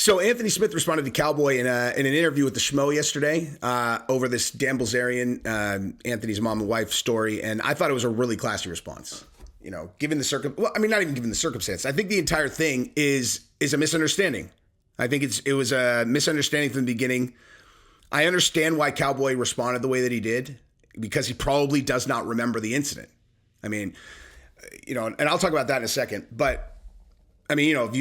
So Anthony Smith responded to Cowboy in an interview with the Schmo yesterday over this Dan Bilzerian, Anthony's mom and wife story, and I thought it was a really classy response. You know, given the not even given the circumstance. I think the entire thing is a misunderstanding. I think it was a misunderstanding from the beginning. I understand why Cowboy responded the way that he did, because he probably does not remember the incident. I mean, you know, and I'll talk about that in a second, but I mean, you know,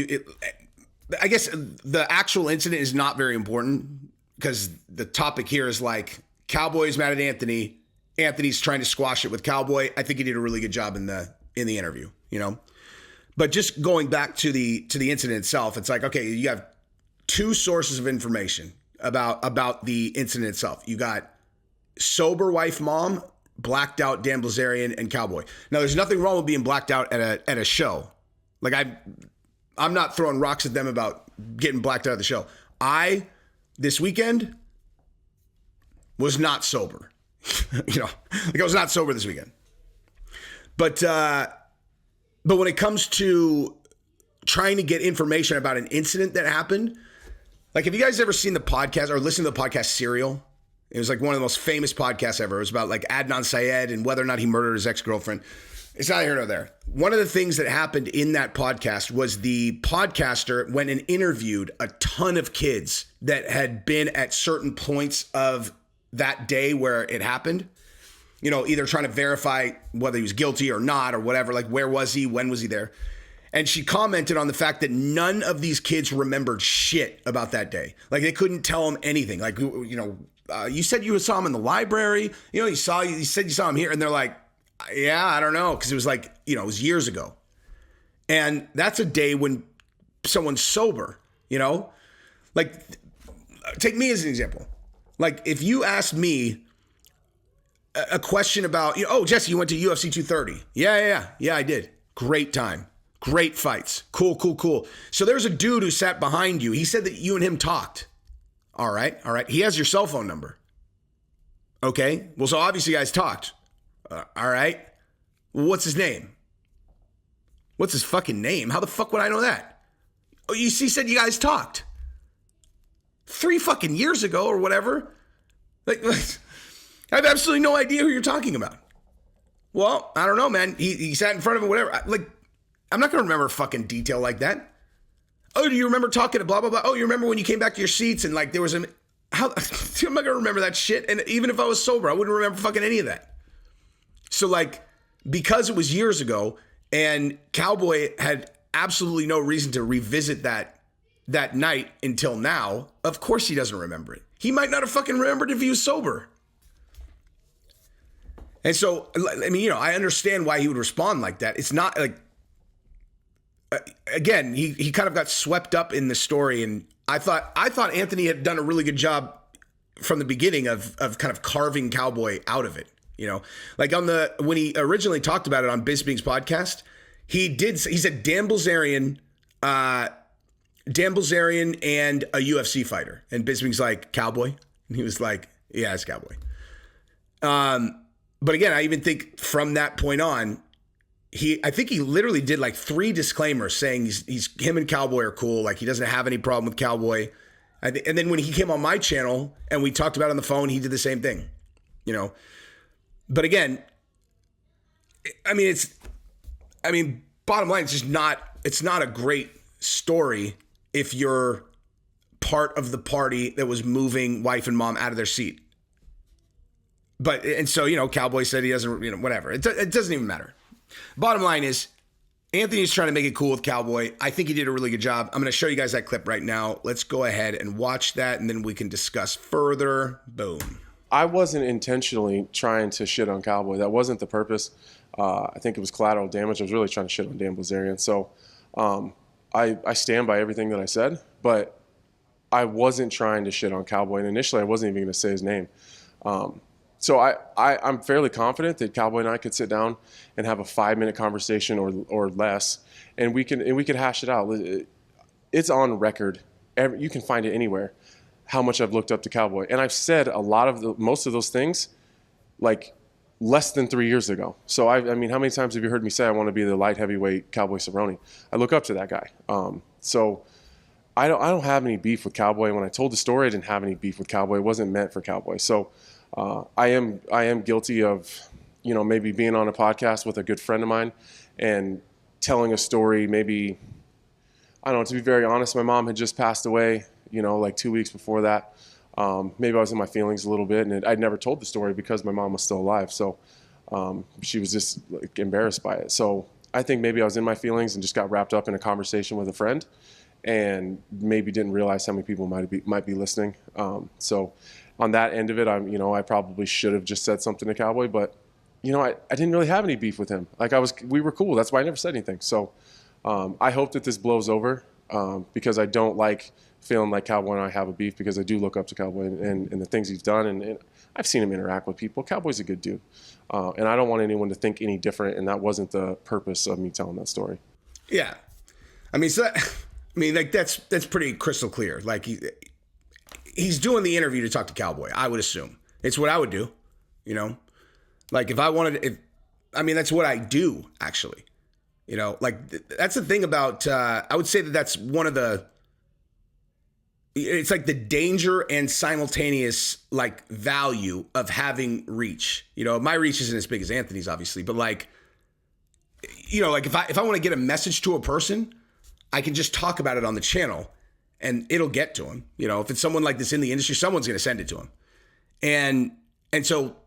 I guess the actual incident is not very important, because the topic here is like Cowboy's mad at Anthony. Anthony's trying to squash it with Cowboy. I think he did a really good job in the interview, you know. But just going back to the incident itself, it's like, okay, you have two sources of information about the incident itself. You got sober wife mom, blacked out Dan Bilzerian, and Cowboy. Now, there's nothing wrong with being blacked out at a show. Like I'm not throwing rocks at them about getting blacked out of the show. This weekend, was not sober. You know, like I was not sober this weekend. But when it comes to trying to get information about an incident that happened, like, have you guys ever seen the podcast or listened to the podcast Serial? It was like one of the most famous podcasts ever. It was about like Adnan Syed and whether or not he murdered his ex-girlfriend. It's not here nor there. One of the things that happened in that podcast was the podcaster went and interviewed a ton of kids that had been at certain points of that day where it happened. You know, either trying to verify whether he was guilty or not or whatever. Like, where was he? When was he there? And she commented on the fact that none of these kids remembered shit about that day. Like, they couldn't tell him anything. Like, you know, you said you saw him in the library. You know, you said you saw him here. And they're like, yeah, I don't know. Because it was like, you know, it was years ago. And that's a day when someone's sober, you know? Like, take me as an example. Like, if you asked me a question about, you know, oh, Jesse, you went to UFC 230. Yeah, I did. Great time. Great fights. Cool. So there's a dude who sat behind you. He said that you and him talked. All right. He has your cell phone number. Okay. Well, so obviously you guys talked. All right. Well, what's his name? What's his fucking name? How the fuck would I know that? Oh, he said you guys talked 3 fucking years ago or whatever. Like, I have absolutely no idea who you're talking about. Well, I don't know, man. He sat in front of him, whatever. I'm not going to remember a fucking detail like that. Oh, do you remember talking to blah, blah, blah? Oh, you remember when you came back to your seats and like there was I'm not going to remember that shit. And even if I was sober, I wouldn't remember fucking any of that. So like, because it was years ago and Cowboy had absolutely no reason to revisit that night until now, of course he doesn't remember it. He might not have fucking remembered if he was sober. And so, I mean, you know, I understand why he would respond like that. It's not like, again, he kind of got swept up in the story, and I thought Anthony had done a really good job from the beginning of kind of carving Cowboy out of it. You know, like when he originally talked about it on Bisping's podcast, he said Dan Bilzerian and a UFC fighter, and Bisping's like, Cowboy, and he was like, yeah, it's Cowboy. But again, I even think from that point on, I think he literally did like 3 disclaimers saying him and Cowboy are cool. Like, he doesn't have any problem with Cowboy. And then when he came on my channel and we talked about it on the phone, he did the same thing, you know? But again, I mean, bottom line, it's not a great story if you're part of the party that was moving wife and mom out of their seat. And so, you know, Cowboy said he doesn't, you know, whatever. It doesn't even matter. Bottom line is, Anthony's trying to make it cool with Cowboy. I think he did a really good job. I'm going to show you guys that clip right now. Let's go ahead and watch that, and then we can discuss further. Boom. I wasn't intentionally trying to shit on Cowboy. That wasn't the purpose. I think it was collateral damage. I was really trying to shit on Dan Bilzerian. So I stand by everything that I said, but I wasn't trying to shit on Cowboy. And initially, I wasn't even going to say his name. So I'm fairly confident that Cowboy and I could sit down and have a 5-minute conversation or less, and we could hash it out. It's on record. You can find it anywhere. How much I've looked up to Cowboy, and I've said most of those things, like less than 3 years ago. So I mean, how many times have you heard me say I want to be the light heavyweight Cowboy Cerrone? I look up to that guy. So I don't have any beef with Cowboy. When I told the story, I didn't have any beef with Cowboy. It wasn't meant for Cowboy. So I am guilty of, maybe being on a podcast with a good friend of mine and telling a story. Maybe, I don't know, to be very honest, my mom had just passed away, like 2 weeks before that. Maybe I was in my feelings a little bit, and I'd never told the story because my mom was still alive. So she was just like embarrassed by it. So I think maybe I was in my feelings and just got wrapped up in a conversation with a friend, and maybe didn't realize how many people might be listening. So on that end of it, I probably should have just said something to Cowboy, but I didn't really have any beef with him. Like we were cool. That's why I never said anything. So I hope that this blows over, because I don't like feeling like Cowboy and I have a beef, because I do look up to Cowboy and the things he's done, and I've seen him interact with people. Cowboy's a good dude, and I don't want anyone to think any different, and that wasn't the purpose of me telling that story. Yeah. Like that's pretty crystal clear. Like he's doing the interview to talk to Cowboy, I would assume. It's what I would do, Like if I wanted, that's what I do, actually. That's the thing about, I would say that's one of it's like the danger and simultaneous like value of having reach. My reach isn't as big as Anthony's, obviously, but like if I want to get a message to a person, I can just talk about it on the channel and it'll get to him. If it's someone like this in the industry, someone's going to send it to him. And so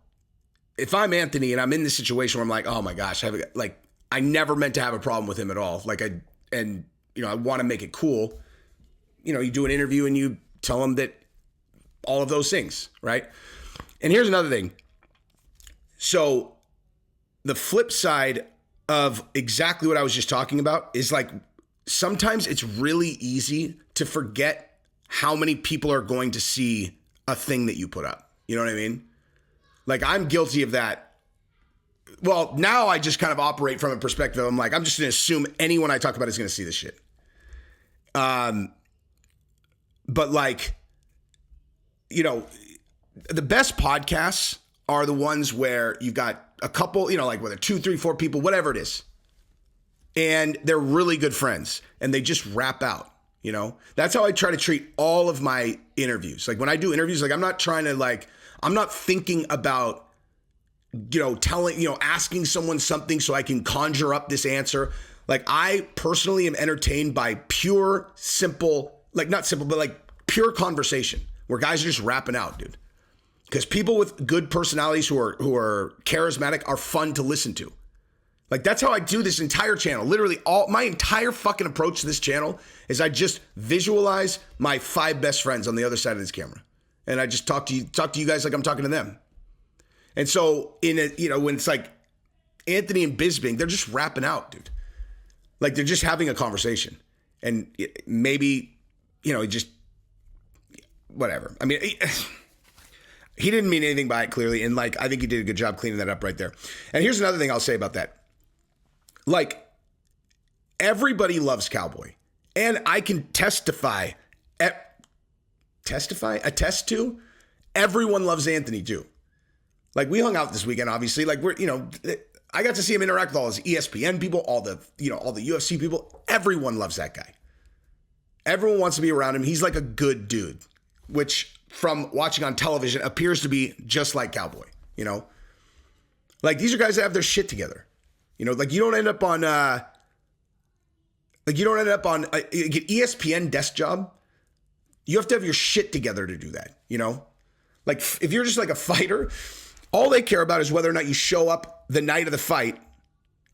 if I'm Anthony and I'm in this situation where I'm like, oh my gosh, I never meant to have a problem with him at all. I want to make it cool. You do an interview and you tell him that all of those things, right? And here's another thing. So the flip side of exactly what I was just talking about is like, sometimes it's really easy to forget how many people are going to see a thing that you put up. You know what I mean? Like I'm guilty of that. Well, now I just kind of operate from a perspective. I'm like, I'm just going to assume anyone I talk about is going to see this shit. But like, the best podcasts are the ones where you've got a couple, like whether 2, 3, 4 people, whatever it is. And they're really good friends and they just rap out, That's how I try to treat all of my interviews. Like when I do interviews, like I'm not trying to I'm not thinking about, asking someone something so I can conjure up this answer. Like I personally am entertained by pure, simple, like not simple, but like pure conversation where guys are just rapping out, dude. Because people with good personalities who are charismatic are fun to listen to. Like that's how I do this entire channel. Literally my entire fucking approach to this channel is I just visualize my 5 best friends on the other side of this camera. And I just talk to you guys like I'm talking to them. And so when it's like Anthony and Bisbing, they're just rapping out, dude. Like they're just having a conversation. And maybe, just whatever. He didn't mean anything by it clearly. And like, I think he did a good job cleaning that up right there. And here's another thing I'll say about that. Like everybody loves Cowboy. And I can attest to, everyone loves Anthony too. Like we hung out this weekend, obviously. Like I got to see him interact with all his ESPN people, all the UFC people. Everyone loves that guy. Everyone wants to be around him. He's like a good dude, which from watching on television appears to be just like Cowboy, Like these are guys that have their shit together. Like you don't end up on a ESPN desk job. You have to have your shit together to do that, Like if you're just like a fighter, all they care about is whether or not you show up the night of the fight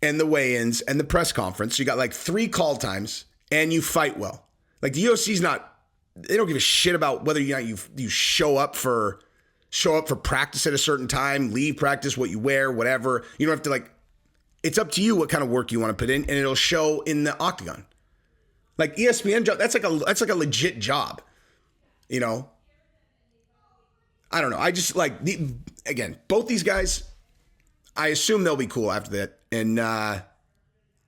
and the weigh-ins and the press conference. You got like 3 call times and you fight well. Like the UFC's they don't give a shit about whether or not you show up for practice at a certain time, leave practice, what you wear, whatever. You don't have to it's up to you what kind of work you want to put in and it'll show in the octagon. Like ESPN job, that's like a legit job, I don't know. I just again, both these guys, I assume they'll be cool after that. And I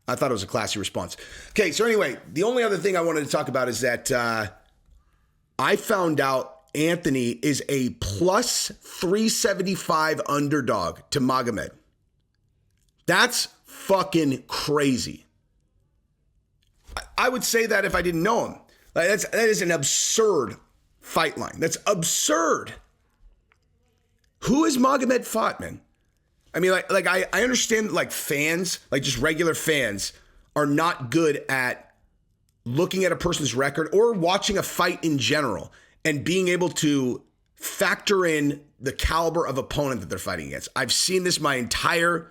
thought it was a classy response. Okay, so anyway, the only other thing I wanted to talk about is that I found out Anthony is a plus 375 underdog to Magomed. That's fucking crazy. I would say that if I didn't know him. Like that is an absurd fight line. That's absurd. Who has Magomed fought, man? I mean, like I understand like fans, like just regular fans, are not good at looking at a person's record or watching a fight in general and being able to factor in the caliber of opponent that they're fighting against. I've seen this my entire,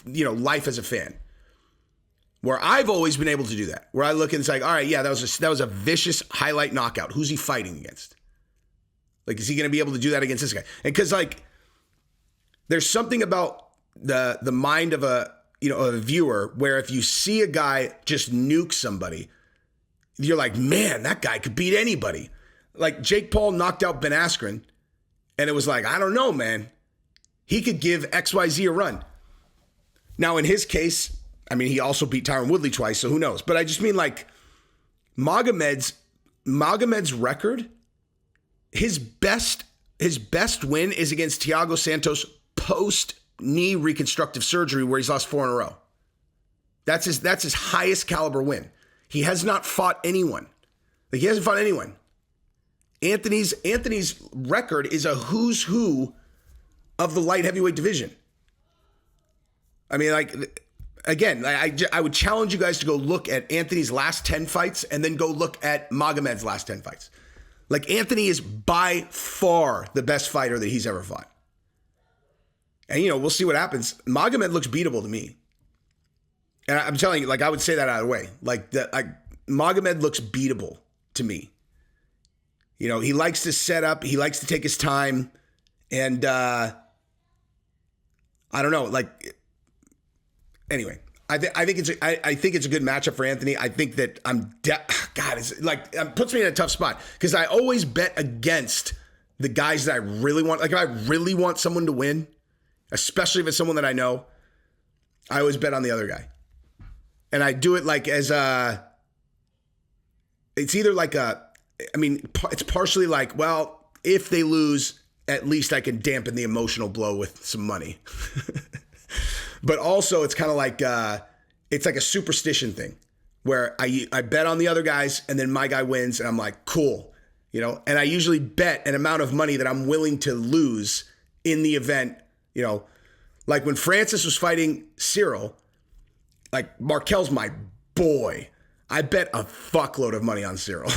life as a fan, where I've always been able to do that. Where I look and it's like, all right, yeah, that was a vicious highlight knockout. Who's he fighting against? Like, is he going to be able to do that against this guy? And because like, there's something about the mind of a viewer where if you see a guy just nuke somebody, you're like, man, that guy could beat anybody. Like Jake Paul knocked out Ben Askren, and it was like, I don't know, man. He could give XYZ a run. Now, in his case, I mean, he also beat Tyron Woodley twice, so who knows? But I just mean like Magomed's record, his best win is against Thiago Santos post-knee reconstructive surgery where he's lost 4 in a row. That's his highest caliber win. He has not fought anyone. Like, he hasn't fought anyone. Anthony's record is a who's who of the light heavyweight division. I mean, like, again, I would challenge you guys to go look at Anthony's last 10 fights and then go look at Magomed's last 10 fights. Like, Anthony is by far the best fighter that he's ever fought. And, we'll see what happens. Magomed looks beatable to me. And I'm telling you, like, I would say that out of the way. Like, Magomed looks beatable to me. He likes to set up. He likes to take his time. And I don't know. Like, anyway, I think it's a good matchup for Anthony. I think that it puts me in a tough spot because I always bet against the guys that I really want. Like, if I really want someone to win, especially if it's someone that I know, I always bet on the other guy. And I do it like it's either like it's partially like, well, if they lose, at least I can dampen the emotional blow with some money. But also it's kind of like, it's like a superstition thing where I bet on the other guys and then my guy wins and I'm like, cool, and I usually bet an amount of money that I'm willing to lose in the event, like when Francis was fighting Cyril, like Markel's my boy. I bet a fuckload of money on Cyril.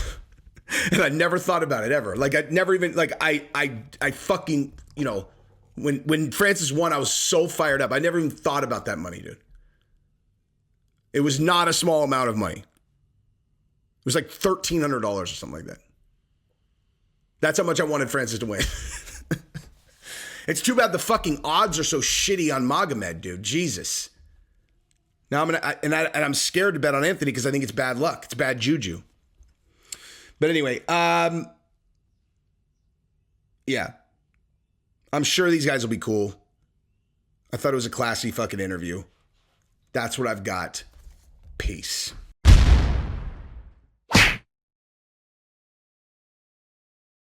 And I never thought about it ever. Like I never even like I fucking, when Francis won, I was so fired up. I never even thought about that money, dude. It was not a small amount of money. It was like $1,300 or something like that. That's how much I wanted Francis to win. It's too bad the fucking odds are so shitty on Magomed, dude. Jesus. Now I'm scared to bet on Anthony because I think it's bad luck. It's bad juju. But anyway, yeah. I'm sure these guys will be cool. I thought it was a classy fucking interview. That's what I've got. Peace.